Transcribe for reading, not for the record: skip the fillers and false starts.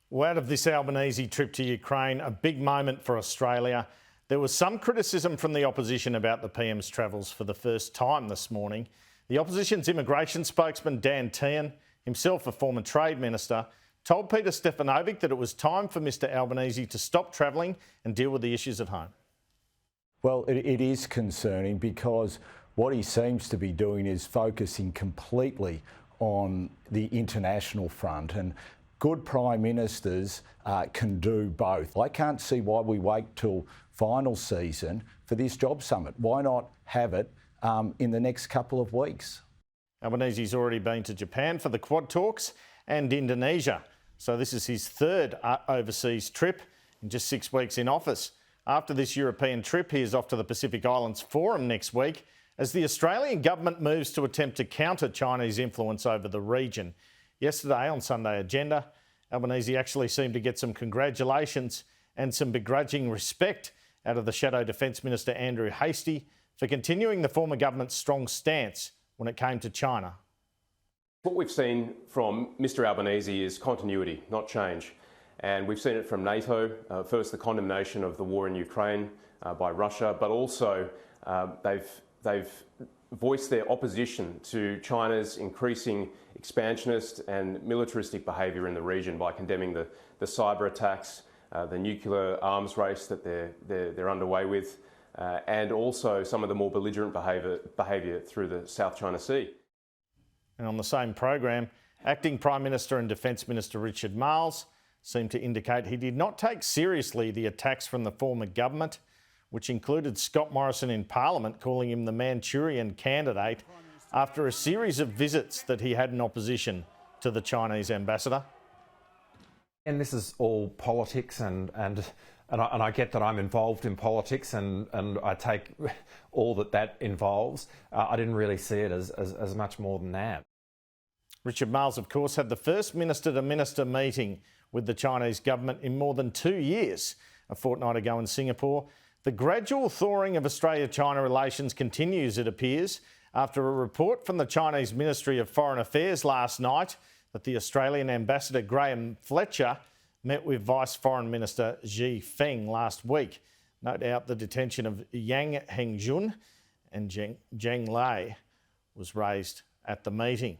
Well, out of this Albanese trip to Ukraine, a big moment for Australia. There was some criticism from the opposition about the PM's travels for the first time this morning. The opposition's immigration spokesman, Dan Tehan, himself a former trade minister, told Peter Stefanovic that it was time for Mr Albanese to stop travelling and deal with the issues at home. Well, it is concerning because what he seems to be doing is focusing completely on the international front, and good Prime Ministers can do both. I can't see why we wait till final season for this job summit. Why not have it in the next couple of weeks? Albanese's already been to Japan for the Quad talks and Indonesia. So this is his third overseas trip in just 6 weeks in office. After this European trip, he is off to the Pacific Islands Forum next week as the Australian government moves to attempt to counter Chinese influence over the region. Yesterday on Sunday Agenda, Albanese actually seemed to get some congratulations and some begrudging respect out of the Shadow Defence Minister Andrew Hastie for continuing the former government's strong stance when it came to China. What we've seen from Mr Albanese is continuity, not change. And we've seen it from NATO, first the condemnation of the war in Ukraine by Russia, but also they've voiced their opposition to China's increasing expansionist and militaristic behaviour in the region by condemning the cyber attacks, the nuclear arms race that they're underway with, and also some of the more belligerent behaviour through the South China Sea. And on the same program, Acting Prime Minister and Defence Minister Richard Marles seemed to indicate he did not take seriously the attacks from the former government, which included Scott Morrison in Parliament calling him the Manchurian candidate after a series of visits that he had in opposition to the Chinese ambassador. And this is all politics, and I get that I'm involved in politics, and I take all that involves. I didn't really see it as much more than that. Richard Marles, of course, had the first minister-to-minister meeting with the Chinese government in more than 2 years, a fortnight ago in Singapore. The gradual thawing of Australia-China relations continues, it appears, after a report from the Chinese Ministry of Foreign Affairs last night that the Australian Ambassador Graham Fletcher met with Vice Foreign Minister Feng last week. No doubt the detention of Yang Hengjun and Zheng Lei was raised at the meeting.